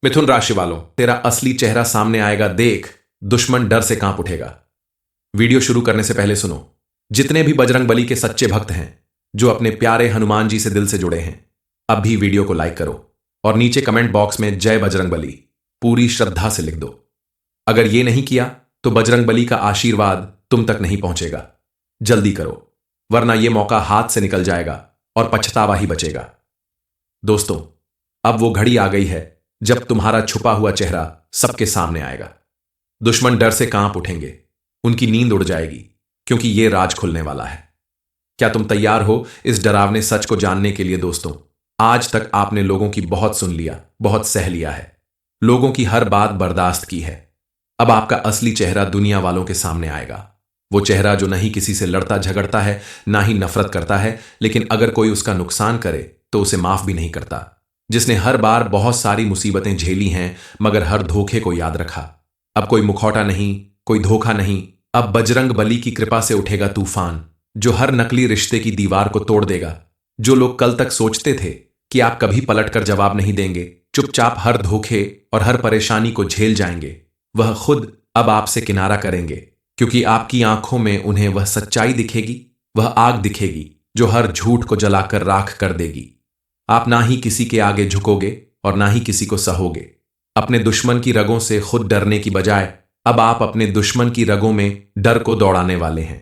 मिथुन राशि वालों, तेरा असली चेहरा सामने आएगा देख, दुश्मन डर से कांप उठेगा। वीडियो शुरू करने से पहले सुनो, जितने भी बजरंग बली के सच्चे भक्त हैं, जो अपने प्यारे हनुमान जी से दिल से जुड़े हैं, अब भी वीडियो को लाइक करो और नीचे कमेंट बॉक्स में जय बजरंग बली पूरी श्रद्धा से लिख दो। अगर ये नहीं किया तो बजरंग बली का आशीर्वाद तुम तक नहीं पहुंचेगा। जल्दी करो, वरना यह मौका हाथ से निकल जाएगा और पछतावा ही बचेगा। दोस्तों, अब वो घड़ी आ गई है जब तुम्हारा छुपा हुआ चेहरा सबके सामने आएगा। दुश्मन डर से कांप उठेंगे, उनकी नींद उड़ जाएगी, क्योंकि ये राज खुलने वाला है। क्या तुम तैयार हो इस डरावने सच को जानने के लिए? दोस्तों, आज तक आपने लोगों की बहुत सुन लिया, बहुत सह लिया है, लोगों की हर बात बर्दाश्त की है। अब आपका असली चेहरा दुनिया वालों के सामने आएगा। वो चेहरा जो नहीं किसी से लड़ता झगड़ता है, ना ही नफरत करता है, लेकिन अगर कोई उसका नुकसान करे तो उसे माफ भी नहीं करता। जिसने हर बार बहुत सारी मुसीबतें झेली हैं, मगर हर धोखे को याद रखा। अब कोई मुखौटा नहीं, कोई धोखा नहीं, अब बजरंग बली की कृपा से उठेगा तूफान, जो हर नकली रिश्ते की दीवार को तोड़ देगा। जो लोग कल तक सोचते थे कि आप कभी पलटकर जवाब नहीं देंगे, चुपचाप हर धोखे और हर परेशानी को झेल जाएंगे, वह खुद अब आपसे किनारा करेंगे, क्योंकि आपकी आंखों में उन्हें वह सच्चाई दिखेगी, वह आग दिखेगी जो हर झूठ को जलाकर राख कर देगी। आप ना ही किसी के आगे झुकोगे और ना ही किसी को सहोगे। अपने दुश्मन की रगों से खुद डरने की बजाय अब आप अपने दुश्मन की रगों में डर को दौड़ाने वाले हैं,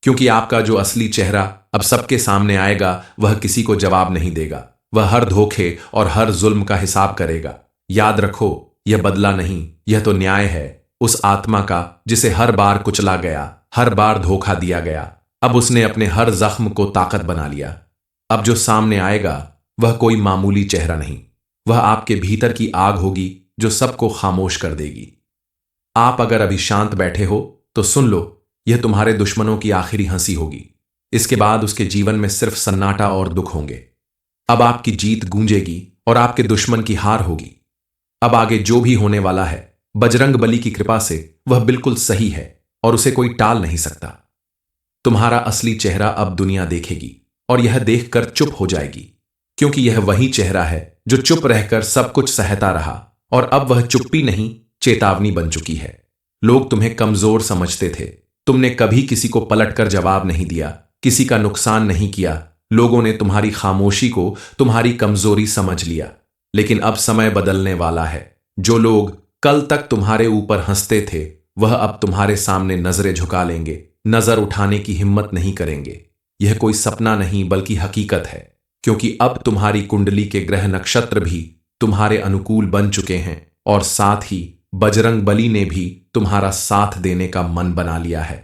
क्योंकि आपका जो असली चेहरा अब सबके सामने आएगा, वह किसी को जवाब नहीं देगा। वह हर धोखे और हर जुल्म का हिसाब करेगा। याद रखो, यह बदला नहीं, यह तो न्याय है उस आत्मा का जिसे हर बार कुचला गया, हर बार धोखा दिया गया। अब उसने अपने हर जख्म को ताकत बना लिया। अब जो सामने आएगा वह कोई मामूली चेहरा नहीं, वह आपके भीतर की आग होगी जो सबको खामोश कर देगी। आप अगर अभी शांत बैठे हो तो सुन लो, यह तुम्हारे दुश्मनों की आखिरी हंसी होगी। इसके बाद उसके जीवन में सिर्फ सन्नाटा और दुख होंगे। अब आपकी जीत गूंजेगी और आपके दुश्मन की हार होगी। अब आगे जो भी होने वाला है, बजरंग बली की कृपा से वह बिल्कुल सही है और उसे कोई टाल नहीं सकता। तुम्हारा असली चेहरा अब दुनिया देखेगी और यह देखकर चुप हो जाएगी, क्योंकि यह वही चेहरा है जो चुप रहकर सब कुछ सहता रहा, और अब वह चुप्पी नहीं, चेतावनी बन चुकी है। लोग तुम्हें कमजोर समझते थे, तुमने कभी किसी को पलटकर जवाब नहीं दिया, किसी का नुकसान नहीं किया। लोगों ने तुम्हारी खामोशी को तुम्हारी कमजोरी समझ लिया। लेकिन अब समय बदलने वाला है। जो लोग कल तक तुम्हारे ऊपर हंसते थे, वह अब तुम्हारे सामने नजरें झुका लेंगे, नजर उठाने की हिम्मत नहीं करेंगे। यह कोई सपना नहीं बल्कि हकीकत है, क्योंकि अब तुम्हारी कुंडली के ग्रह नक्षत्र भी तुम्हारे अनुकूल बन चुके हैं, और साथ ही बजरंग बली ने भी तुम्हारा साथ देने का मन बना लिया है।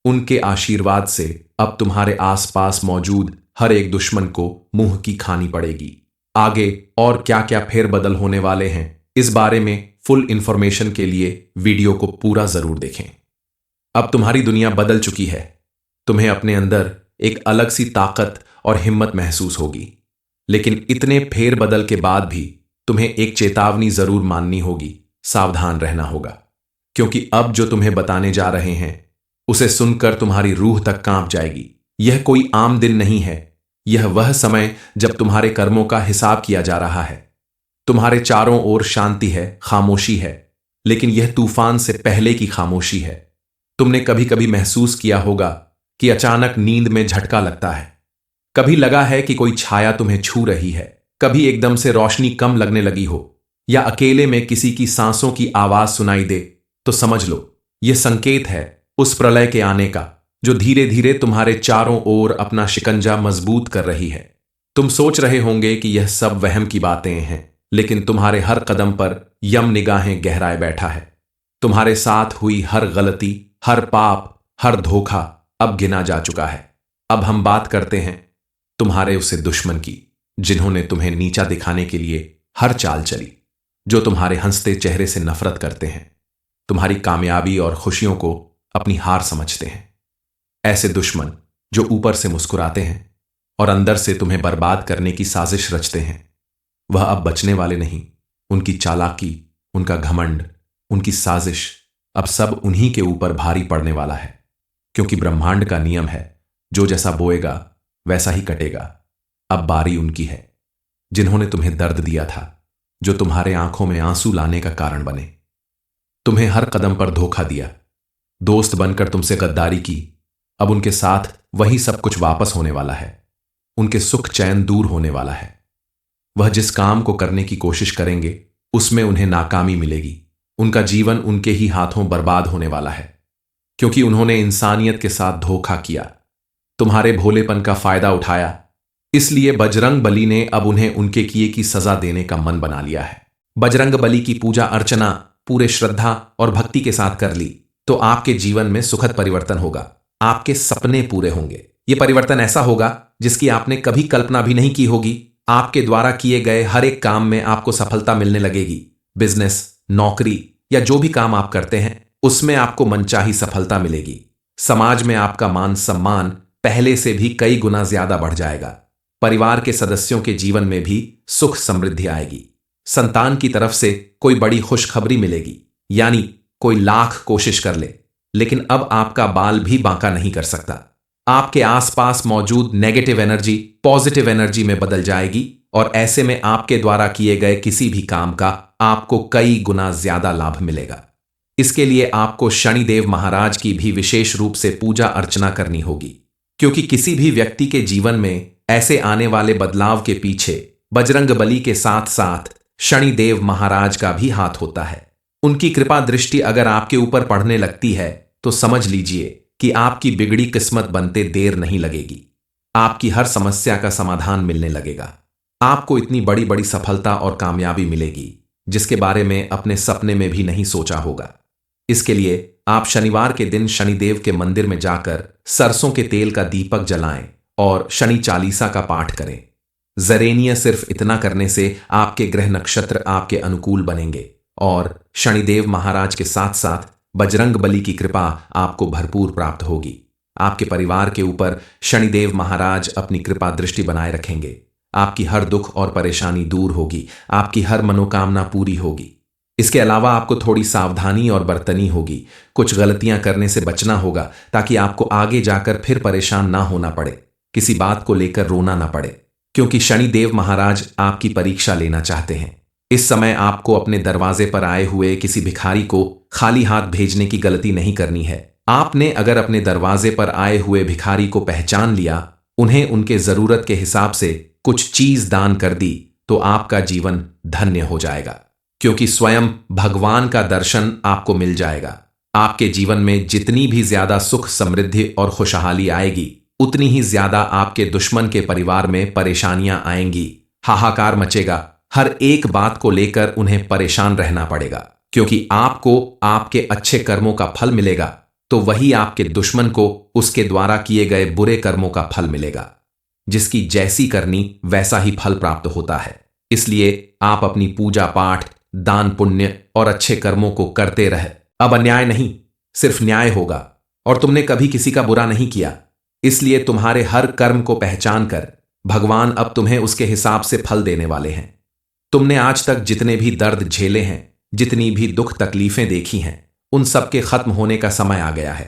उनके आशीर्वाद से अब तुम्हारे आसपास मौजूद हर एक दुश्मन को मुंह की खानी पड़ेगी। आगे और क्या क्या फेरबदल होने वाले हैं, इस बारे में फुल इंफॉर्मेशन के लिए वीडियो को पूरा जरूर देखें। अब तुम्हारी दुनिया बदल चुकी है। तुम्हें अपने अंदर एक अलग सी ताकत और हिम्मत महसूस होगी। लेकिन इतने फेरबदल के बाद भी तुम्हें एक चेतावनी जरूर माननी होगी, सावधान रहना होगा, क्योंकि अब जो तुम्हें बताने जा रहे हैं उसे सुनकर तुम्हारी रूह तक कांप जाएगी। यह कोई आम दिन नहीं है, यह वह समय जब तुम्हारे कर्मों का हिसाब किया जा रहा है। तुम्हारे चारों ओर शांति है, खामोशी है, लेकिन यह तूफान से पहले की खामोशी है। तुमने कभी कभी महसूस किया होगा कि अचानक नींद में झटका लगता है। कभी लगा है कि कोई छाया तुम्हें छू रही है, कभी एकदम से रोशनी कम लगने लगी हो, या अकेले में किसी की सांसों की आवाज सुनाई दे, तो समझ लो यह संकेत है उस प्रलय के आने का, जो धीरे धीरे तुम्हारे चारों ओर अपना शिकंजा मजबूत कर रही है। तुम सोच रहे होंगे कि यह सब वहम की बातें हैं, लेकिन तुम्हारे हर कदम पर यम निगाहें गहराए बैठा है। तुम्हारे साथ हुई हर गलती, हर पाप, हर धोखा अब गिना जा चुका है। अब हम बात करते हैं तुम्हारे उसे दुश्मन की, जिन्होंने तुम्हें नीचा दिखाने के लिए हर चाल चली, जो तुम्हारे हंसते चेहरे से नफरत करते हैं, तुम्हारी कामयाबी और खुशियों को अपनी हार समझते हैं। ऐसे दुश्मन जो ऊपर से मुस्कुराते हैं और अंदर से तुम्हें बर्बाद करने की साजिश रचते हैं, वह अब बचने वाले नहीं। उनकी चालाकी, उनका घमंड, उनकी साजिश अब सब उन्हीं के ऊपर भारी पड़ने वाला है, क्योंकि ब्रह्मांड का नियम है, जो जैसा बोएगा वैसा ही कटेगा। अब बारी उनकी है। जिन्होंने तुम्हें दर्द दिया था, जो तुम्हारे आंखों में आंसू लाने का कारण बने। तुम्हें हर कदम पर धोखा दिया, दोस्त बनकर तुमसे गद्दारी की। अब उनके साथ वही सब कुछ वापस होने वाला है। उनके सुख चैन दूर होने वाला है। वह जिस काम को करने की कोशिश करेंगे उसमें उन्हें नाकामी मिलेगी। उनका जीवन उनके ही हाथों बर्बाद होने वाला है, क्योंकि उन्होंने इंसानियत के साथ धोखा किया, तुम्हारे भोलेपन का फायदा उठाया। इसलिए बजरंग बली ने अब उन्हें उनके किए की सजा देने का मन बना लिया है। बजरंग बली की पूजा अर्चना पूरे श्रद्धा और भक्ति के साथ कर ली तो आपके जीवन में सुखद परिवर्तन होगा। आपके सपने पूरे होंगे। यह परिवर्तन ऐसा होगा जिसकी आपने कभी कल्पना भी नहीं की होगी। आपके द्वारा किए गए हर एक काम में आपको सफलता मिलने लगेगी। बिजनेस, नौकरी या जो भी काम आप करते हैं उसमें आपको मनचाही सफलता मिलेगी। समाज में आपका मान सम्मान पहले से भी कई गुना ज्यादा बढ़ जाएगा। परिवार के सदस्यों के जीवन में भी सुख समृद्धि आएगी। संतान की तरफ से कोई बड़ी खुशखबरी मिलेगी। यानी कोई लाख कोशिश कर ले लेकिन अब आपका बाल भी बांका नहीं कर सकता। आपके आसपास मौजूद नेगेटिव एनर्जी पॉजिटिव एनर्जी में बदल जाएगी और ऐसे में आपके द्वारा किए गए किसी भी काम का आपको कई गुना ज्यादा लाभ मिलेगा। इसके लिए आपको शनिदेव महाराज की भी विशेष रूप से पूजा अर्चना करनी होगी, क्योंकि किसी भी व्यक्ति के जीवन में ऐसे आने वाले बदलाव के पीछे बजरंग बली के साथ साथ शनिदेव महाराज का भी हाथ होता है। उनकी कृपा दृष्टि अगर आपके ऊपर पड़ने लगती है तो समझ लीजिए कि आपकी बिगड़ी किस्मत बनते देर नहीं लगेगी। आपकी हर समस्या का समाधान मिलने लगेगा। आपको इतनी बड़ी बड़ी सफलता और कामयाबी मिलेगी जिसके बारे में अपने सपने में भी नहीं सोचा होगा। इसके लिए आप शनिवार के दिन शनिदेव के मंदिर में जाकर सरसों के तेल का दीपक जलाएं और शनि चालीसा का पाठ करें। जरेनिया सिर्फ इतना करने से आपके ग्रह नक्षत्र आपके अनुकूल बनेंगे और शनिदेव महाराज के साथ साथ बजरंग बली की कृपा आपको भरपूर प्राप्त होगी। आपके परिवार के ऊपर शनिदेव महाराज अपनी कृपा दृष्टि बनाए रखेंगे। आपकी हर दुख और परेशानी दूर होगी। आपकी हर मनोकामना पूरी होगी। इसके अलावा आपको थोड़ी सावधानी और बरतनी होगी। कुछ गलतियां करने से बचना होगा ताकि आपको आगे जाकर फिर परेशान ना होना पड़े, किसी बात को लेकर रोना ना पड़े, क्योंकि शनिदेव महाराज आपकी परीक्षा लेना चाहते हैं। इस समय आपको अपने दरवाजे पर आए हुए किसी भिखारी को खाली हाथ भेजने की गलती नहीं करनी है। आपने अगर अपने दरवाजे पर आए हुए भिखारी को पहचान लिया, उन्हें उनके जरूरत के हिसाब से कुछ चीज दान कर दी तो आपका जीवन धन्य हो जाएगा, क्योंकि स्वयं भगवान का दर्शन आपको मिल जाएगा। आपके जीवन में जितनी भी ज्यादा सुख समृद्धि और खुशहाली आएगी उतनी ही ज्यादा आपके दुश्मन के परिवार में परेशानियां आएंगी। हाहाकार मचेगा। हर एक बात को लेकर उन्हें परेशान रहना पड़ेगा, क्योंकि आपको आपके अच्छे कर्मों का फल मिलेगा तो वही आपके दुश्मन को उसके द्वारा किए गए बुरे कर्मों का फल मिलेगा। जिसकी जैसी करनी वैसा ही फल प्राप्त होता है। इसलिए आप अपनी पूजा पाठ, दान पुण्य और अच्छे कर्मों को करते रहे। अब अन्याय नहीं, सिर्फ न्याय होगा। और तुमने कभी किसी का बुरा नहीं किया, इसलिए तुम्हारे हर कर्म को पहचान कर भगवान अब तुम्हें उसके हिसाब से फल देने वाले हैं। तुमने आज तक जितने भी दर्द झेले हैं, जितनी भी दुख तकलीफें देखी हैं, उन सब के खत्म होने का समय आ गया है।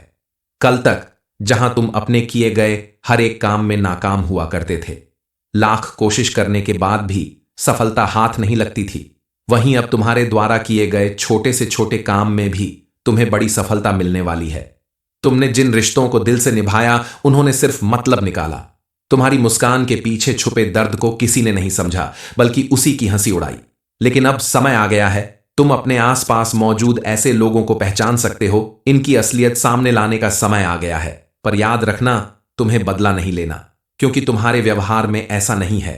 कल तक जहां तुम अपने किए गए हर एक काम में नाकाम हुआ करते थे, लाख कोशिश करने के बाद भी सफलता हाथ नहीं लगती थी, वहीं अब तुम्हारे द्वारा किए गए छोटे से छोटे काम में भी तुम्हें बड़ी सफलता मिलने वाली है। तुमने जिन रिश्तों को दिल से निभाया उन्होंने सिर्फ मतलब निकाला। तुम्हारी मुस्कान के पीछे छुपे दर्द को किसी ने नहीं समझा, बल्कि उसी की हंसी उड़ाई। लेकिन अब समय आ गया है, तुम अपने आसपास मौजूद ऐसे लोगों को पहचान सकते हो। इनकी असलियत सामने लाने का समय आ गया है। पर याद रखना, तुम्हें बदला नहीं लेना, क्योंकि तुम्हारे व्यवहार में ऐसा नहीं है,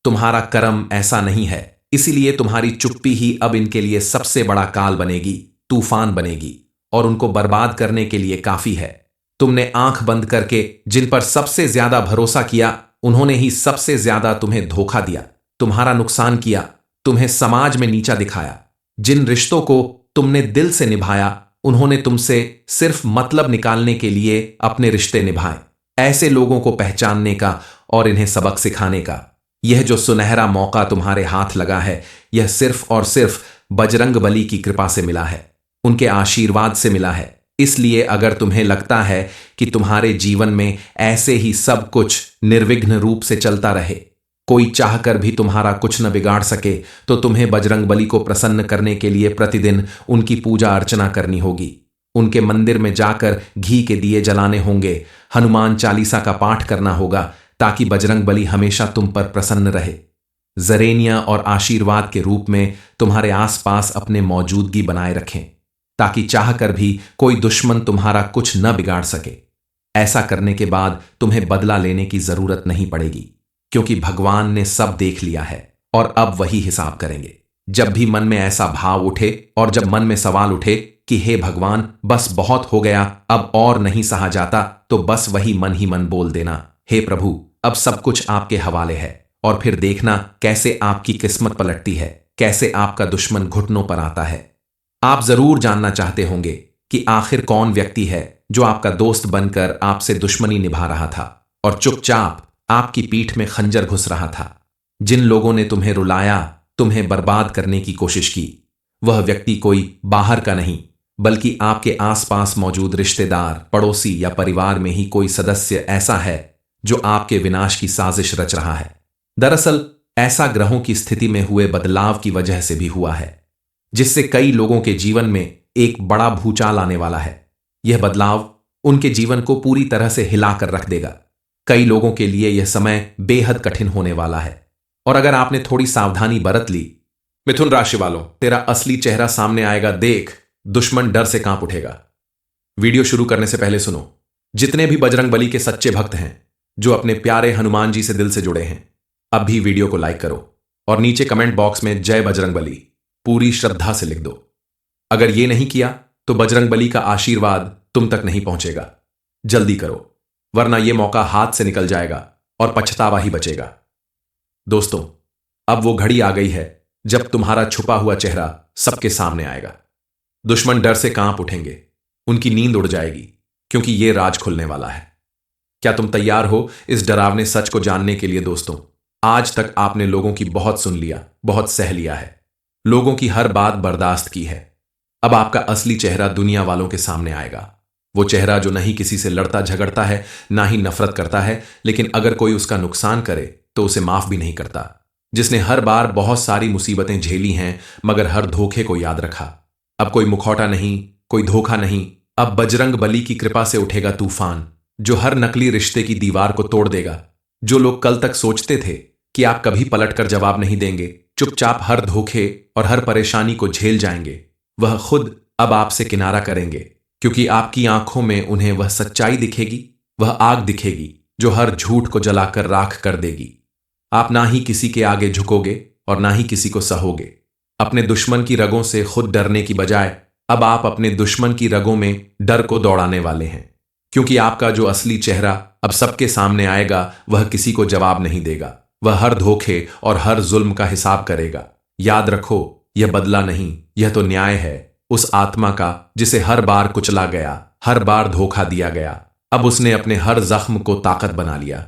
तुम्हारा कर्म ऐसा नहीं है। इसीलिए तुम्हारी चुप्पी ही अब इनके लिए सबसे बड़ा काल बनेगी, तूफान बनेगी और उनको बर्बाद करने के लिए काफी है। तुमने आंख बंद करके जिन पर सबसे ज्यादा भरोसा किया, उन्होंने ही सबसे ज्यादा तुम्हें धोखा दिया, तुम्हारा नुकसान किया, तुम्हें समाज में नीचा दिखाया। जिन रिश्तों को तुमने दिल से निभाया, उन्होंने तुमसे सिर्फ मतलब निकालने के लिए अपने रिश्ते निभाए। ऐसे लोगों को पहचानने का और इन्हें सबक सिखाने का यह जो सुनहरा मौका तुम्हारे हाथ लगा है, यह सिर्फ और सिर्फ बजरंग बली की कृपा से मिला है, उनके आशीर्वाद से मिला है। इसलिए अगर तुम्हें लगता है कि तुम्हारे जीवन में ऐसे ही सब कुछ निर्विघ्न रूप से चलता रहे, कोई चाहकर भी तुम्हारा कुछ न बिगाड़ सके तो तुम्हें बजरंगबली को प्रसन्न करने के लिए प्रतिदिन उनकी पूजा अर्चना करनी होगी। उनके मंदिर में जाकर घी के दिए जलाने होंगे, हनुमान चालीसा का पाठ करना होगा ताकि बजरंगबली हमेशा तुम पर प्रसन्न रहे, जरेनिया और आशीर्वाद के रूप में तुम्हारे आसपास अपने मौजूदगी बनाए रखें ताकि चाहकर भी कोई दुश्मन तुम्हारा कुछ न बिगाड़ सके। ऐसा करने के बाद तुम्हें बदला लेने की जरूरत नहीं पड़ेगी क्योंकि भगवान ने सब देख लिया है और अब वही हिसाब करेंगे। जब भी मन में ऐसा भाव उठे और जब मन में सवाल उठे कि हे भगवान बस बहुत हो गया, अब और नहीं सहा जाता, तो बस वही मन ही मन बोल देना, हे प्रभु अब सब कुछ आपके हवाले है। और फिर देखना कैसे आपकी किस्मत पलटती है, कैसे आपका दुश्मन घुटनों पर आता है। आप जरूर जानना चाहते होंगे कि आखिर कौन व्यक्ति है जो आपका दोस्त बनकर आपसे दुश्मनी निभा रहा था और चुपचाप आपकी पीठ में खंजर घुस रहा था। जिन लोगों ने तुम्हें रुलाया, तुम्हें बर्बाद करने की कोशिश की, वह व्यक्ति कोई बाहर का नहीं बल्कि आपके आसपास मौजूद रिश्तेदार, पड़ोसी या परिवार में ही कोई सदस्य ऐसा है जो आपके विनाश की साजिश रच रहा है। दरअसल ऐसा ग्रहों की स्थिति में हुए बदलाव की वजह से भी हुआ है जिससे कई लोगों के जीवन में एक बड़ा भूचाल आने वाला है। यह बदलाव उनके जीवन को पूरी तरह से हिलाकर रख देगा। कई लोगों के लिए यह समय बेहद कठिन होने वाला है और अगर आपने थोड़ी सावधानी बरत ली, मिथुन राशि वालों, तेरा असली चेहरा सामने आएगा, देख दुश्मन डर से कांप उठेगा। वीडियो शुरू करने से पहले सुनो, जितने भी बजरंगबली के सच्चे भक्त हैं जो अपने प्यारे हनुमान जी से दिल से जुड़े हैं, अब भी वीडियो को लाइक करो और नीचे कमेंट बॉक्स में जय बजरंगबली पूरी श्रद्धा से लिख दो। अगर यह नहीं किया तो बजरंगबली का आशीर्वाद तुम तक नहीं पहुंचेगा। जल्दी करो वरना यह मौका हाथ से निकल जाएगा और पछतावा ही बचेगा। दोस्तों, अब वो घड़ी आ गई है जब तुम्हारा छुपा हुआ चेहरा सबके सामने आएगा। दुश्मन डर से कांप उठेंगे, उनकी नींद उड़ जाएगी क्योंकि यह राज खुलने वाला है। क्या तुम तैयार हो इस डरावने सच को जानने के लिए? दोस्तों, आज तक आपने लोगों की बहुत सुन लिया, बहुत सह लिया है, लोगों की हर बात बर्दाश्त की है। अब आपका असली चेहरा दुनिया वालों के सामने आएगा। वो चेहरा जो नहीं किसी से लड़ता झगड़ता है, ना ही नफरत करता है, लेकिन अगर कोई उसका नुकसान करे तो उसे माफ भी नहीं करता। जिसने हर बार बहुत सारी मुसीबतें झेली हैं मगर हर धोखे को याद रखा। अब कोई मुखौटा नहीं, कोई धोखा नहीं, अब बजरंग बली की कृपा से उठेगा तूफान जो हर नकली रिश्ते की दीवार को तोड़ देगा। जो लोग कल तक सोचते थे कि आप कभी पलटकर जवाब नहीं देंगे, चुपचाप हर धोखे और हर परेशानी को झेल जाएंगे, वह खुद अब आपसे किनारा करेंगे क्योंकि आपकी आंखों में उन्हें वह सच्चाई दिखेगी, वह आग दिखेगी जो हर झूठ को जलाकर राख कर देगी। आप ना ही किसी के आगे झुकोगे और ना ही किसी को सहोगे। अपने दुश्मन की रगों से खुद डरने की बजाय अब आप अपने दुश्मन की रगों में डर को दौड़ाने वाले हैं क्योंकि आपका जो असली चेहरा अब सबके सामने आएगा वह किसी को जवाब नहीं देगा। वह हर धोखे और हर जुल्म का हिसाब करेगा। याद रखो, यह बदला नहीं, यह तो न्याय है उस आत्मा का जिसे हर बार कुचला गया, हर बार धोखा दिया गया। अब उसने अपने हर जख्म को ताकत बना लिया।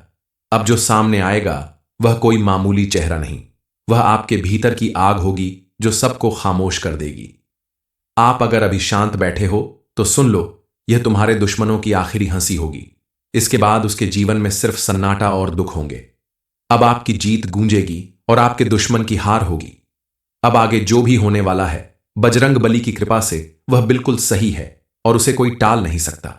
अब जो सामने आएगा वह कोई मामूली चेहरा नहीं, वह आपके भीतर की आग होगी जो सबको खामोश कर देगी। आप अगर अभी शांत बैठे हो तो सुन लो, यह तुम्हारे दुश्मनों की आखिरी हंसी होगी। इसके बाद उसके जीवन में सिर्फ सन्नाटा और दुख होंगे। अब आपकी जीत गूंजेगी और आपके दुश्मन की हार होगी। अब आगे जो भी होने वाला है, बजरंग बली की कृपा से वह बिल्कुल सही है और उसे कोई टाल नहीं सकता।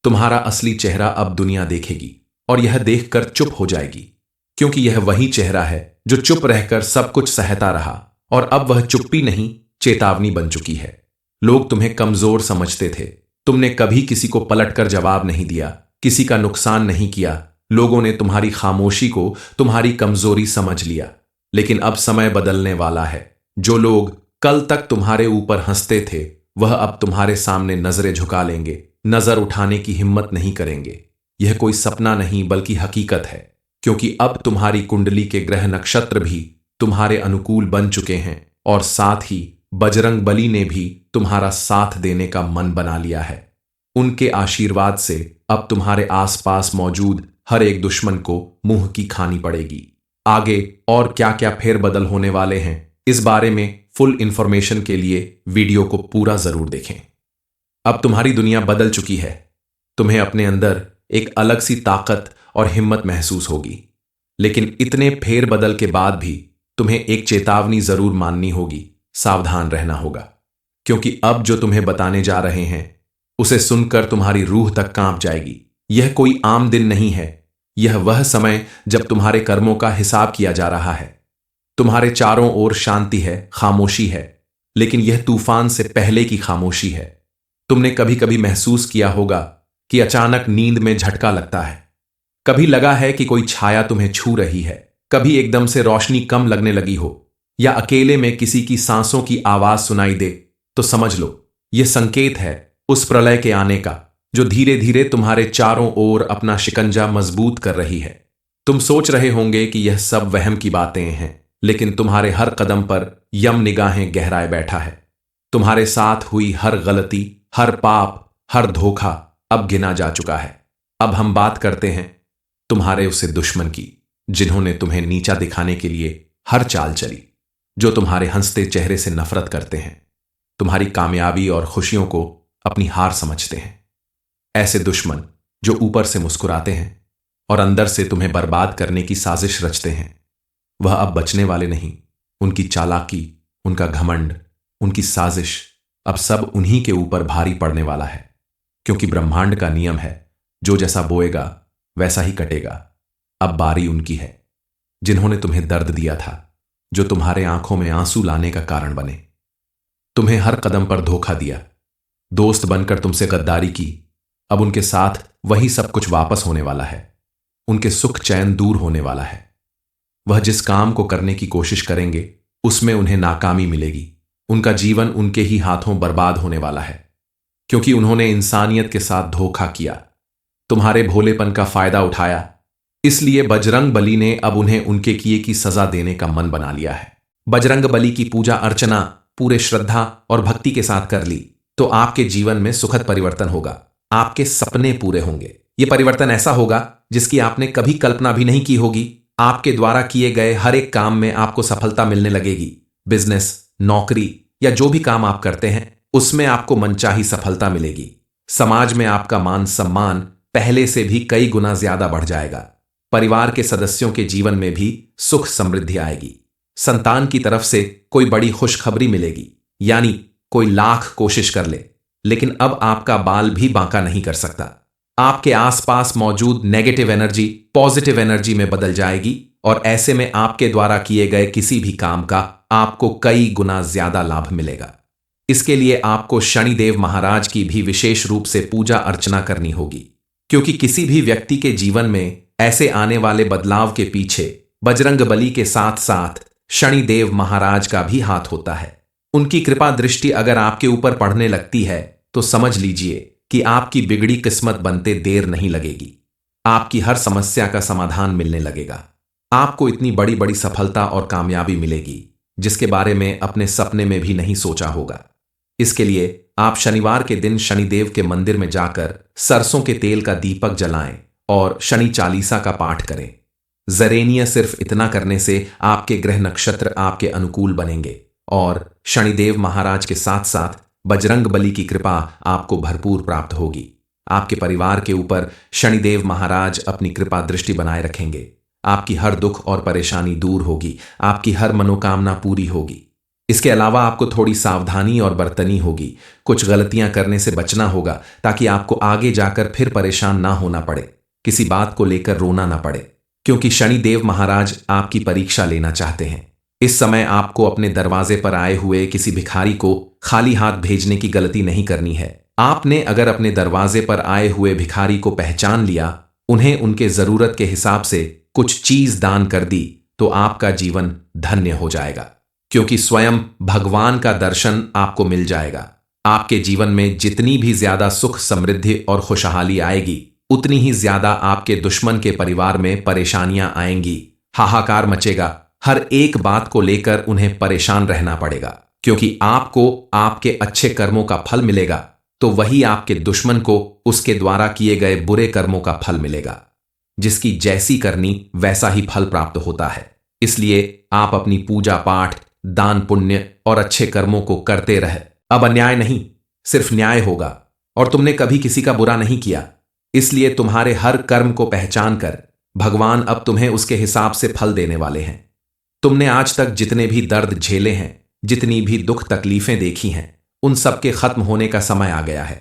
तुम्हारा असली चेहरा अब दुनिया देखेगी और यह देखकर चुप हो जाएगी क्योंकि यह वही चेहरा है जो चुप रहकर सब कुछ सहता रहा और अब वह चुप्पी नहीं, चेतावनी बन चुकी है। लोग तुम्हें कमजोर समझते थे, तुमने कभी किसी को पलटकर जवाब नहीं दिया, किसी का नुकसान नहीं किया। लोगों ने तुम्हारी खामोशी को तुम्हारी कमजोरी समझ लिया। लेकिन अब समय बदलने वाला है। जो लोग कल तक तुम्हारे ऊपर हंसते थे वह अब तुम्हारे सामने नजरें झुका लेंगे, नजर उठाने की हिम्मत नहीं करेंगे। यह कोई सपना नहीं बल्कि हकीकत है क्योंकि अब तुम्हारी कुंडली के ग्रह नक्षत्र भी तुम्हारे अनुकूल बन चुके हैं और साथ ही बजरंग बली ने भी तुम्हारा साथ देने का मन बना लिया है। उनके आशीर्वाद से अब तुम्हारे आसपास मौजूद हर एक दुश्मन को मुंह की खानी पड़ेगी। आगे और क्या क्या फेरबदल होने वाले हैं, इस बारे में फुल इंफॉर्मेशन के लिए वीडियो को पूरा जरूर देखें। अब तुम्हारी दुनिया बदल चुकी है। तुम्हें अपने अंदर एक अलग सी ताकत और हिम्मत महसूस होगी। लेकिन इतने फेरबदल के बाद भी तुम्हें एक चेतावनी जरूर माननी होगी, सावधान रहना होगा। क्योंकि अब जो तुम्हें बताने जा रहे हैं उसे सुनकर तुम्हारी रूह तक कांप जाएगी। यह कोई आम दिन नहीं है, यह वह समय जब तुम्हारे कर्मों का हिसाब किया जा रहा है। तुम्हारे चारों ओर शांति है, खामोशी है, लेकिन यह तूफान से पहले की खामोशी है। तुमने कभी कभी महसूस किया होगा कि अचानक नींद में झटका लगता है, कभी लगा है कि कोई छाया तुम्हें छू रही है, कभी एकदम से रोशनी कम लगने लगी हो, या अकेले में किसी की सांसों की आवाज सुनाई दे, तो समझ लो यह संकेत है उस प्रलय के आने का जो धीरे धीरे तुम्हारे चारों ओर अपना शिकंजा मजबूत कर रही है। तुम सोच रहे होंगे कि यह सब वहम की बातें हैं, लेकिन तुम्हारे हर कदम पर यम निगाहें गहराए बैठा है। तुम्हारे साथ हुई हर गलती, हर पाप, हर धोखा अब गिना जा चुका है। अब हम बात करते हैं तुम्हारे उसे दुश्मन की, जिन्होंने तुम्हें नीचा दिखाने के लिए हर चाल चली, जो तुम्हारे हंसते चेहरे से नफरत करते हैं, तुम्हारी कामयाबी और खुशियों को अपनी हार समझते हैं। ऐसे दुश्मन जो ऊपर से मुस्कुराते हैं और अंदर से तुम्हें बर्बाद करने की साजिश रचते हैं, वह अब बचने वाले नहीं। उनकी चालाकी, उनका घमंड, उनकी साजिश अब सब उन्हीं के ऊपर भारी पड़ने वाला है। क्योंकि ब्रह्मांड का नियम है, जो जैसा बोएगा वैसा ही कटेगा। अब बारी उनकी है, जिन्होंने तुम्हें दर्द दिया था, जो तुम्हारे आंखों में आंसू लाने का कारण बने। तुम्हें हर कदम पर धोखा दिया, दोस्त बनकर तुमसे गद्दारी की। अब उनके साथ वही सब कुछ वापस होने वाला है। उनके सुख चैन दूर होने वाला है। वह जिस काम को करने की कोशिश करेंगे उसमें उन्हें नाकामी मिलेगी। उनका जीवन उनके ही हाथों बर्बाद होने वाला है, क्योंकि उन्होंने इंसानियत के साथ धोखा किया, तुम्हारे भोलेपन का फायदा उठाया। इसलिए बजरंग बली ने अब उन्हें उनके किए की सजा देने का मन बना लिया है। बजरंग बली की पूजा अर्चना पूरे श्रद्धा और भक्ति के साथ कर ली तो आपके जीवन में सुखद परिवर्तन होगा। आपके सपने पूरे होंगे। यह परिवर्तन ऐसा होगा जिसकी आपने कभी कल्पना भी नहीं की होगी। आपके द्वारा किए गए हर एक काम में आपको सफलता मिलने लगेगी। बिजनेस, नौकरी या जो भी काम आप करते हैं उसमें आपको मनचाही सफलता मिलेगी। समाज में आपका मान सम्मान पहले से भी कई गुना ज्यादा बढ़ जाएगा। परिवार के सदस्यों के जीवन में भी सुख समृद्धि आएगी। संतान की तरफ से कोई बड़ी खुशखबरी मिलेगी। यानी कोई लाख कोशिश कर ले, लेकिन अब आपका बाल भी बांका नहीं कर सकता। आपके आसपास मौजूद नेगेटिव एनर्जी पॉजिटिव एनर्जी में बदल जाएगी और ऐसे में आपके द्वारा किए गए किसी भी काम का आपको कई गुना ज्यादा लाभ मिलेगा। इसके लिए आपको शनिदेव महाराज की भी विशेष रूप से पूजा अर्चना करनी होगी, क्योंकि किसी भी व्यक्ति के जीवन में ऐसे आने वाले बदलाव के पीछे बजरंग बली के साथ साथ शनिदेव महाराज का भी हाथ होता है। उनकी कृपा दृष्टि अगर आपके ऊपर पड़ने लगती है तो समझ लीजिए कि आपकी बिगड़ी किस्मत बनते देर नहीं लगेगी। आपकी हर समस्या का समाधान मिलने लगेगा। आपको इतनी बड़ी बड़ी सफलता और कामयाबी मिलेगी जिसके बारे में अपने सपने में भी नहीं सोचा होगा। इसके लिए आप शनिवार के दिन शनिदेव के मंदिर में जाकर सरसों के तेल का दीपक जलाएं और शनि चालीसा का पाठ करें। जरेनिया सिर्फ इतना करने से आपके ग्रह नक्षत्र आपके अनुकूल बनेंगे और शनिदेव महाराज के साथ साथ बजरंग बली की कृपा आपको भरपूर प्राप्त होगी। आपके परिवार के ऊपर शनिदेव महाराज अपनी कृपा दृष्टि बनाए रखेंगे। आपकी हर दुख और परेशानी दूर होगी। आपकी हर मनोकामना पूरी होगी। इसके अलावा आपको थोड़ी सावधानी और बरतनी होगी। कुछ गलतियां करने से बचना होगा ताकि आपको आगे जाकर फिर परेशान ना होना पड़े, किसी बात को लेकर रोना ना पड़े, क्योंकि शनिदेव महाराज आपकी परीक्षा लेना चाहते हैं। इस समय आपको अपने दरवाजे पर आए हुए किसी भिखारी को खाली हाथ भेजने की गलती नहीं करनी है। आपने अगर अपने दरवाजे पर आए हुए भिखारी को पहचान लिया, उन्हें उनके जरूरत के हिसाब से कुछ चीज दान कर दी, तो आपका जीवन धन्य हो जाएगा, क्योंकि स्वयं भगवान का दर्शन आपको मिल जाएगा। आपके जीवन में जितनी भी ज्यादा सुख समृद्धि और खुशहाली आएगी, उतनी ही ज्यादा आपके दुश्मन के परिवार में परेशानियां आएंगी। हाहाकार मचेगा। हर एक बात को लेकर उन्हें परेशान रहना पड़ेगा, क्योंकि आपको आपके अच्छे कर्मों का फल मिलेगा तो वही आपके दुश्मन को उसके द्वारा किए गए बुरे कर्मों का फल मिलेगा। जिसकी जैसी करनी वैसा ही फल प्राप्त होता है। इसलिए आप अपनी पूजा पाठ, दान पुण्य और अच्छे कर्मों को करते रहे। अब अन्याय नहीं, सिर्फ न्याय होगा। और तुमने कभी किसी का बुरा नहीं किया, इसलिए तुम्हारे हर कर्म को पहचान कर भगवान अब तुम्हें उसके हिसाब से फल देने वाले हैं। तुमने आज तक जितने भी दर्द झेले हैं, जितनी भी दुख तकलीफें देखी हैं, उन सब के खत्म होने का समय आ गया है।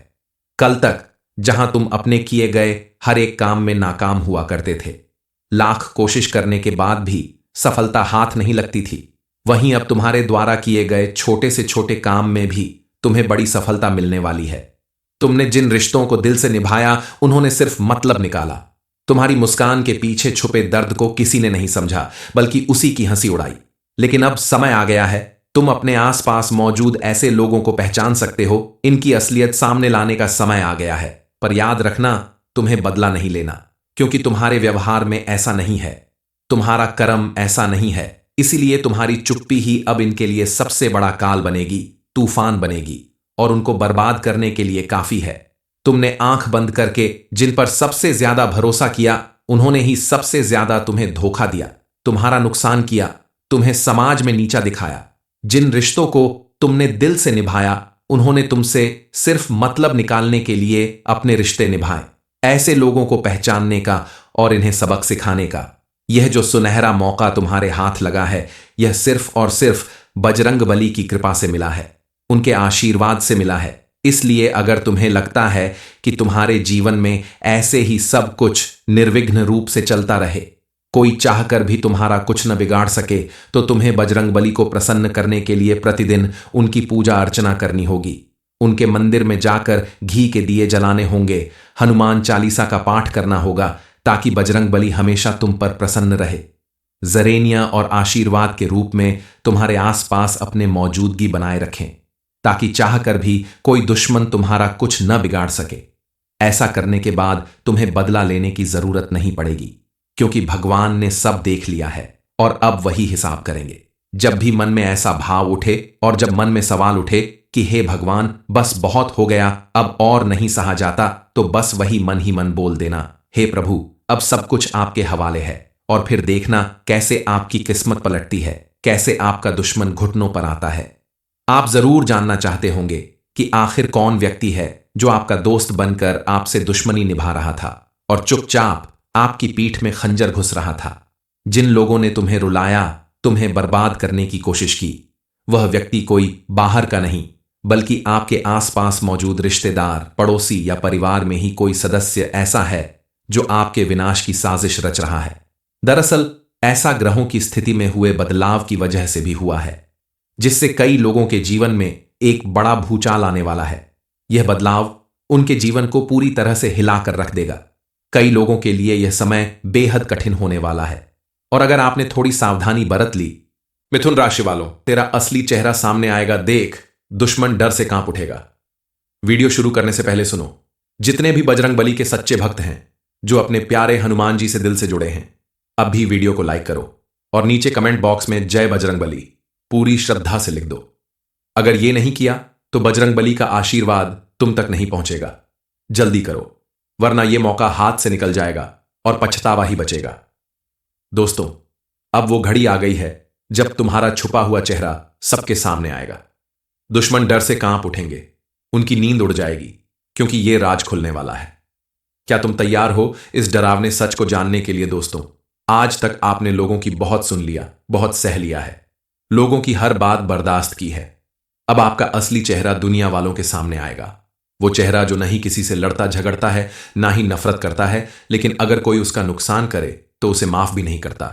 कल तक जहां तुम अपने किए गए हर एक काम में नाकाम हुआ करते थे, लाख कोशिश करने के बाद भी सफलता हाथ नहीं लगती थी, वहीं अब तुम्हारे द्वारा किए गए छोटे से छोटे काम में भी तुम्हें बड़ी सफलता मिलने वाली है। तुमने जिन रिश्तों को दिल से निभाया, उन्होंने सिर्फ मतलब निकाला। तुम्हारी मुस्कान के पीछे छुपे दर्द को किसी ने नहीं समझा, बल्कि उसी की हंसी उड़ाई। लेकिन अब समय आ गया है, तुम अपने आसपास मौजूद ऐसे लोगों को पहचान सकते हो। इनकी असलियत सामने लाने का समय आ गया है। पर याद रखना, तुम्हें बदला नहीं लेना, क्योंकि तुम्हारे व्यवहार में ऐसा नहीं है, तुम्हारा कर्म ऐसा नहीं है। इसीलिए तुम्हारी चुप्पी ही अब इनके लिए सबसे बड़ा काल बनेगी, तूफान बनेगी, और उनको बर्बाद करने के लिए काफी है। तुमने आंख बंद करके जिन पर सबसे ज्यादा भरोसा किया, उन्होंने ही सबसे ज्यादा तुम्हें धोखा दिया, तुम्हारा नुकसान किया, तुम्हें समाज में नीचा दिखाया। जिन रिश्तों को तुमने दिल से निभाया, उन्होंने तुमसे सिर्फ मतलब निकालने के लिए अपने रिश्ते निभाए। ऐसे लोगों को पहचानने का और इन्हें सबक सिखाने का यह जो सुनहरा मौका तुम्हारे हाथ लगा है, यह सिर्फ और सिर्फ बजरंगबली की कृपा से मिला है, उनके आशीर्वाद से मिला है। इसलिए अगर तुम्हें लगता है कि तुम्हारे जीवन में ऐसे ही सब कुछ निर्विघ्न रूप से चलता रहे, कोई चाहकर भी तुम्हारा कुछ न बिगाड़ सके, तो तुम्हें बजरंगबली को प्रसन्न करने के लिए प्रतिदिन उनकी पूजा अर्चना करनी होगी। उनके मंदिर में जाकर घी के दिए जलाने होंगे, हनुमान चालीसा का पाठ करना होगा, ताकि बजरंगबली हमेशा तुम पर प्रसन्न रहे, जरेनिया और आशीर्वाद के रूप में तुम्हारे आसपास अपने मौजूदगी बनाए रखें, ताकि चाहकर भी कोई दुश्मन तुम्हारा कुछ न बिगाड़ सके। ऐसा करने के बाद तुम्हें बदला लेने की जरूरत नहीं पड़ेगी, क्योंकि भगवान ने सब देख लिया है और अब वही हिसाब करेंगे। जब भी मन में ऐसा भाव उठे और जब मन में सवाल उठे कि हे भगवान, बस बहुत हो गया, अब और नहीं सहा जाता, तो बस वही मन ही मन बोल देना, हे प्रभु, अब सब कुछ आपके हवाले है। और फिर देखना कैसे आपकी किस्मत पलटती है, कैसे आपका दुश्मन घुटनों पर आता है। आप जरूर जानना चाहते होंगे कि आखिर कौन व्यक्ति है जो आपका दोस्त बनकर आपसे दुश्मनी निभा रहा था और चुपचाप आपकी पीठ में खंजर घुस रहा था। जिन लोगों ने तुम्हें रुलाया, तुम्हें बर्बाद करने की कोशिश की, वह व्यक्ति कोई बाहर का नहीं, बल्कि आपके आसपास मौजूद रिश्तेदार, पड़ोसी या परिवार में ही कोई सदस्य ऐसा है जो आपके विनाश की साजिश रच रहा है। दरअसल ऐसा ग्रहों की स्थिति में हुए बदलाव की वजह से भी हुआ है, जिससे कई लोगों के जीवन में एक बड़ा भूचाल आने वाला है। यह बदलाव उनके जीवन को पूरी तरह से हिलाकर रख देगा। कई लोगों के लिए यह समय बेहद कठिन होने वाला है, और अगर आपने थोड़ी सावधानी बरत ली, मिथुन राशि वालों, तेरा असली चेहरा सामने आएगा, देख, दुश्मन डर से कांप उठेगा। वीडियो शुरू करने से पहले सुनो, जितने भी बजरंगबली के सच्चे भक्त हैं, जो अपने प्यारे हनुमान जी से दिल से जुड़े हैं, अब भी वीडियो को लाइक करो और नीचे कमेंट बॉक्स में जय बजरंगबली पूरी श्रद्धा से लिख दो। अगर यह नहीं किया तो बजरंगबली का आशीर्वाद तुम तक नहीं पहुंचेगा। जल्दी करो, वरना यह मौका हाथ से निकल जाएगा और पछतावा ही बचेगा। दोस्तों, अब वो घड़ी आ गई है जब तुम्हारा छुपा हुआ चेहरा सबके सामने आएगा। दुश्मन डर से कांप उठेंगे, उनकी नींद उड़ जाएगी, क्योंकि यह राज खुलने वाला है। क्या तुम तैयार हो इस डरावने सच को जानने के लिए? दोस्तों, आज तक आपने लोगों की बहुत सुन लिया, बहुत सह लिया है, लोगों की हर बात बर्दाश्त की है। अब आपका असली चेहरा दुनिया वालों के सामने आएगा। वो चेहरा जो नहीं किसी से लड़ता झगड़ता है, ना ही नफरत करता है, लेकिन अगर कोई उसका नुकसान करे तो उसे माफ भी नहीं करता।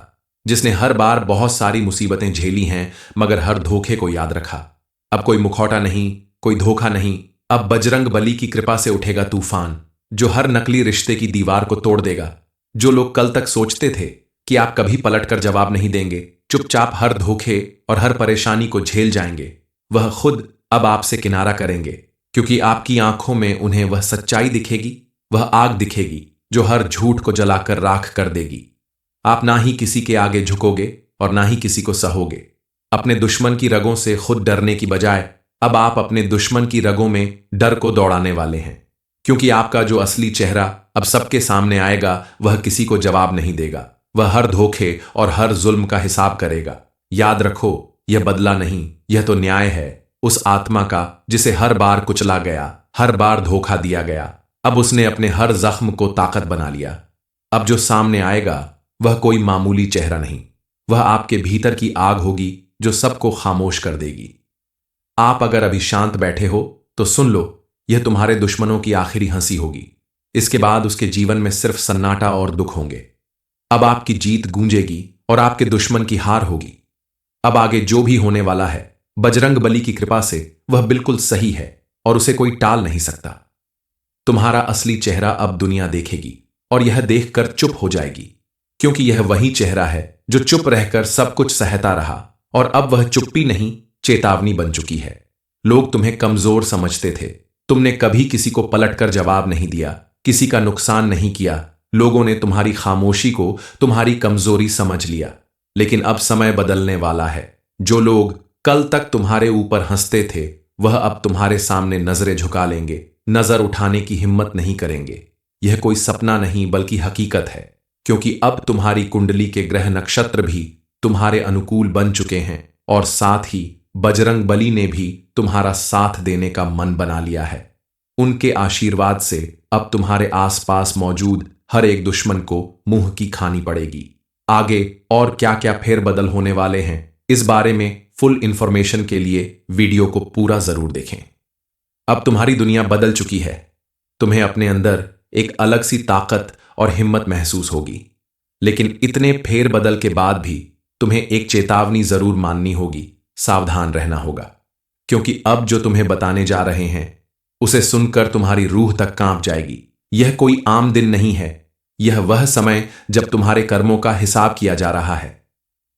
जिसने हर बार बहुत सारी मुसीबतें झेली हैं, मगर हर धोखे को याद रखा। अब कोई मुखौटा नहीं, कोई धोखा नहीं, अब बजरंगबली की कृपा से उठेगा तूफान, जो हर नकली रिश्ते की दीवार को तोड़ देगा। जो लोग कल तक सोचते थे कि आप कभी पलटकर जवाब नहीं देंगे, चुपचाप हर धोखे और हर परेशानी को झेल जाएंगे, वह खुद अब आपसे किनारा करेंगे, क्योंकि आपकी आंखों में उन्हें वह सच्चाई दिखेगी, वह आग दिखेगी जो हर झूठ को जलाकर राख कर देगी। आप ना ही किसी के आगे झुकोगे और ना ही किसी को सहोगे। अपने दुश्मन की रगों से खुद डरने की बजाय अब आप अपने दुश्मन की रगों में डर को दौड़ाने वाले हैं, क्योंकि आपका जो असली चेहरा अब सबके सामने आएगा, वह किसी को जवाब नहीं देगा। वह हर धोखे और हर जुल्म का हिसाब करेगा। याद रखो, यह बदला नहीं, यह तो न्याय है। उस आत्मा का जिसे हर बार कुचला गया, हर बार धोखा दिया गया, अब उसने अपने हर जख्म को ताकत बना लिया। अब जो सामने आएगा वह कोई मामूली चेहरा नहीं, वह आपके भीतर की आग होगी जो सबको खामोश कर देगी। आप अगर अभी शांत बैठे हो तो सुन लो, यह तुम्हारे दुश्मनों की आखिरी हंसी होगी। इसके बाद उसके जीवन में सिर्फ सन्नाटा और दुख होंगे। अब आपकी जीत गूंजेगी और आपके दुश्मन की हार होगी। अब आगे जो भी होने वाला है, बजरंग बली की कृपा से वह बिल्कुल सही है और उसे कोई टाल नहीं सकता। तुम्हारा असली चेहरा अब दुनिया देखेगी और यह देखकर चुप हो जाएगी, क्योंकि यह वही चेहरा है जो चुप रहकर सब कुछ सहता रहा और अब वह चुप्पी नहीं, चेतावनी बन चुकी है। लोग तुम्हें कमजोर समझते थे, तुमने कभी किसी को पलटकर जवाब नहीं दिया, किसी का नुकसान नहीं किया। लोगों ने तुम्हारी खामोशी को तुम्हारी कमजोरी समझ लिया। लेकिन अब समय बदलने वाला है। जो लोग कल तक तुम्हारे ऊपर हंसते थे, वह अब तुम्हारे सामने नजरें झुका लेंगे, नजर उठाने की हिम्मत नहीं करेंगे। यह कोई सपना नहीं बल्कि हकीकत है, क्योंकि अब तुम्हारी कुंडली के ग्रह नक्षत्र भी तुम्हारे अनुकूल बन चुके हैं और साथ ही बजरंग बली ने भी तुम्हारा साथ देने का मन बना लिया है। उनके आशीर्वाद से अब तुम्हारे आसपास मौजूद हर एक दुश्मन को मुंह की खानी पड़ेगी। आगे और क्या क्या फेरबदल होने वाले हैं, इस बारे में फुल इंफॉर्मेशन के लिए वीडियो को पूरा जरूर देखें। अब तुम्हारी दुनिया बदल चुकी है। तुम्हें अपने अंदर एक अलग सी ताकत और हिम्मत महसूस होगी। लेकिन इतने फेरबदल के बाद भी तुम्हें एक चेतावनी जरूर माननी होगी, सावधान रहना होगा। क्योंकि अब जो तुम्हें बताने जा रहे हैं, उसे सुनकर तुम्हारी रूह तक कांप जाएगी। यह कोई आम दिन नहीं है, यह वह समय जब तुम्हारे कर्मों का हिसाब किया जा रहा है।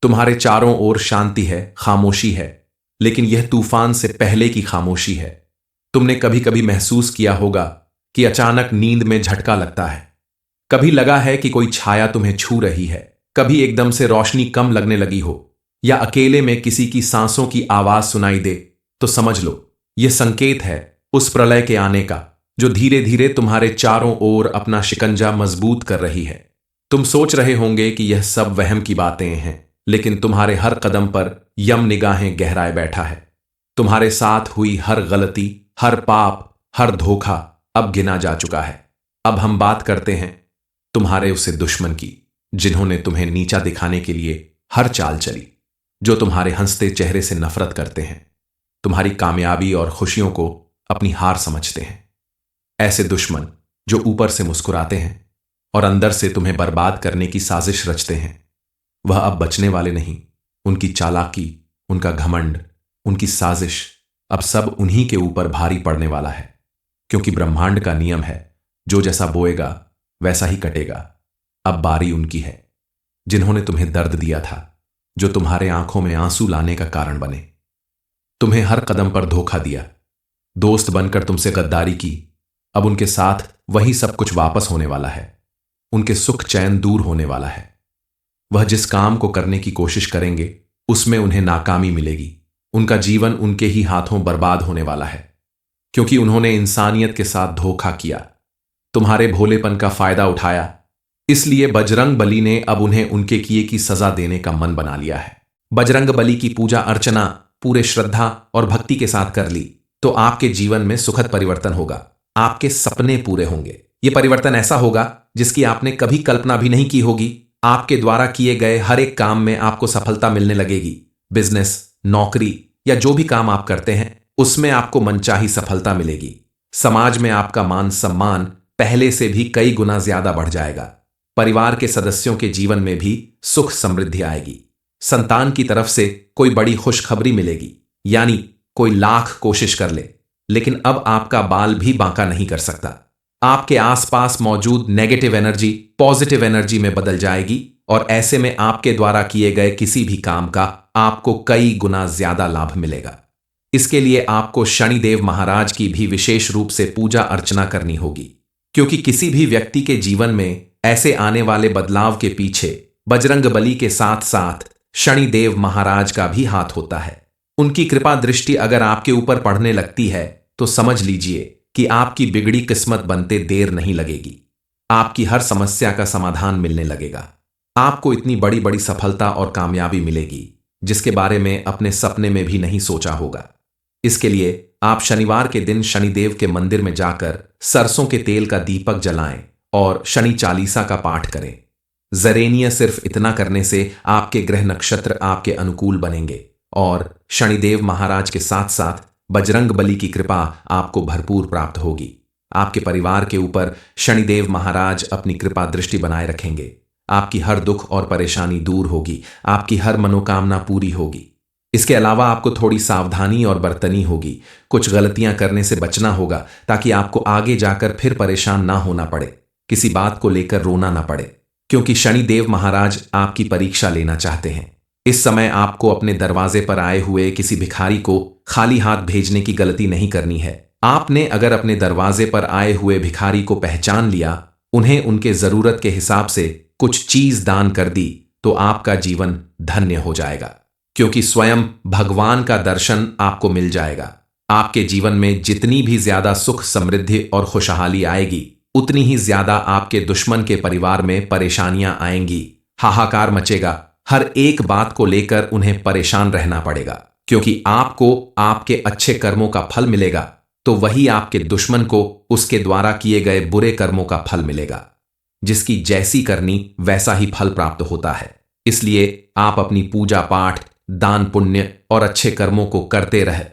तुम्हारे चारों ओर शांति है, खामोशी है, लेकिन यह तूफान से पहले की खामोशी है। तुमने कभी कभी महसूस किया होगा कि अचानक नींद में झटका लगता है। कभी लगा है कि कोई छाया तुम्हें छू रही है, कभी एकदम से रोशनी कम लगने लगी हो, या अकेले में किसी की सांसों की आवाज सुनाई दे, तो समझ लो यह संकेत है उस प्रलय के आने का, जो धीरे धीरे तुम्हारे चारों ओर अपना शिकंजा मजबूत कर रही है। तुम सोच रहे होंगे कि यह सब वहम की बातें हैं, लेकिन तुम्हारे हर कदम पर यम निगाहें गहराए बैठा है। तुम्हारे साथ हुई हर गलती, हर पाप, हर धोखा अब गिना जा चुका है। अब हम बात करते हैं तुम्हारे उसे दुश्मन की, जिन्होंने तुम्हें नीचा दिखाने के लिए हर चाल चली, जो तुम्हारे हंसते चेहरे से नफरत करते हैं, तुम्हारी कामयाबी और खुशियों को अपनी हार समझते हैं। ऐसे दुश्मन जो ऊपर से मुस्कुराते हैं और अंदर से तुम्हें बर्बाद करने की साजिश रचते हैं, वह अब बचने वाले नहीं। उनकी चालाकी, उनका घमंड, उनकी साजिश अब सब उन्हीं के ऊपर भारी पड़ने वाला है। क्योंकि ब्रह्मांड का नियम है, जो जैसा बोएगा वैसा ही कटेगा। अब बारी उनकी है, जिन्होंने तुम्हें दर्द दिया था, जो तुम्हारे आंखों में आंसू लाने का कारण बने। तुम्हें हर कदम पर धोखा दिया, दोस्त बनकर तुमसे गद्दारी की। अब उनके साथ वही सब कुछ वापस होने वाला है। उनके सुख चैन दूर होने वाला है। वह जिस काम को करने की कोशिश करेंगे, उसमें उन्हें नाकामी मिलेगी। उनका जीवन उनके ही हाथों बर्बाद होने वाला है, क्योंकि उन्होंने इंसानियत के साथ धोखा किया, तुम्हारे भोलेपन का फायदा उठाया। इसलिए बजरंग बली ने अब उन्हें उनके किए की सजा देने का मन बना लिया है। बजरंग बली की पूजा अर्चना पूरे श्रद्धा और भक्ति के साथ कर ली तो आपके जीवन में सुखद परिवर्तन होगा। आपके सपने पूरे होंगे। यह परिवर्तन ऐसा होगा जिसकी आपने कभी कल्पना भी नहीं की होगी। आपके द्वारा किए गए हर एक काम में आपको सफलता मिलने लगेगी। बिजनेस, नौकरी या जो भी काम आप करते हैं, उसमें आपको मनचाही सफलता मिलेगी। समाज में आपका मान सम्मान पहले से भी कई गुना ज्यादा बढ़ जाएगा। परिवार के सदस्यों के जीवन में भी सुख समृद्धि आएगी। संतान की तरफ से कोई बड़ी खुशखबरी मिलेगी। यानी कोई लाख कोशिश कर ले, लेकिन अब आपका बाल भी बांका नहीं कर सकता। आपके आसपास मौजूद नेगेटिव एनर्जी पॉजिटिव एनर्जी में बदल जाएगी और ऐसे में आपके द्वारा किए गए किसी भी काम का आपको कई गुना ज्यादा लाभ मिलेगा। इसके लिए आपको शनिदेव महाराज की भी विशेष रूप से पूजा अर्चना करनी होगी, क्योंकि किसी भी व्यक्ति के जीवन में ऐसे आने वाले बदलाव के पीछे बजरंग बली के साथ साथ शनिदेव महाराज का भी हाथ होता है। उनकी कृपा दृष्टि अगर आपके ऊपर पड़ने लगती है तो समझ लीजिए कि आपकी बिगड़ी किस्मत बनते देर नहीं लगेगी। आपकी हर समस्या का समाधान मिलने लगेगा। आपको इतनी बड़ी बड़ी सफलता और कामयाबी मिलेगी जिसके बारे में अपने सपने में भी नहीं सोचा होगा। इसके लिए आप शनिवार के दिन शनिदेव के मंदिर में जाकर सरसों के तेल का दीपक जलाएं और शनि चालीसा का पाठ करें। जरेनिया सिर्फ इतना करने से आपके ग्रह नक्षत्र आपके अनुकूल बनेंगे और शनिदेव महाराज के साथ साथ बजरंग बली की कृपा आपको भरपूर प्राप्त होगी। आपके परिवार के ऊपर शनिदेव महाराज अपनी कृपा दृष्टि बनाए रखेंगे। आपकी हर दुख और परेशानी दूर होगी, आपकी हर मनोकामना पूरी होगी। इसके अलावा आपको थोड़ी सावधानी और बरतनी होगी, कुछ गलतियां करने से बचना होगा ताकि आपको आगे जाकर फिर परेशान ना होना पड़े, किसी बात को लेकर रोना ना पड़े, क्योंकि शनिदेव महाराज आपकी परीक्षा लेना चाहते हैं। इस समय आपको अपने दरवाजे पर आए हुए किसी भिखारी को खाली हाथ भेजने की गलती नहीं करनी है। आपने अगर अपने दरवाजे पर आए हुए भिखारी को पहचान लिया, उन्हें उनके जरूरत के हिसाब से कुछ चीज दान कर दी, तो आपका जीवन धन्य हो जाएगा, क्योंकि स्वयं भगवान का दर्शन आपको मिल जाएगा। आपके जीवन में जितनी भी ज्यादा सुख समृद्धि और खुशहाली आएगी, उतनी ही ज्यादा आपके दुश्मन के परिवार में परेशानियां आएंगी, हाहाकार मचेगा। हर एक बात को लेकर उन्हें परेशान रहना पड़ेगा, क्योंकि आपको आपके अच्छे कर्मों का फल मिलेगा तो वही आपके दुश्मन को उसके द्वारा किए गए बुरे कर्मों का फल मिलेगा। जिसकी जैसी करनी वैसा ही फल प्राप्त होता है। इसलिए आप अपनी पूजा पाठ, दान पुण्य और अच्छे कर्मों को करते रहे।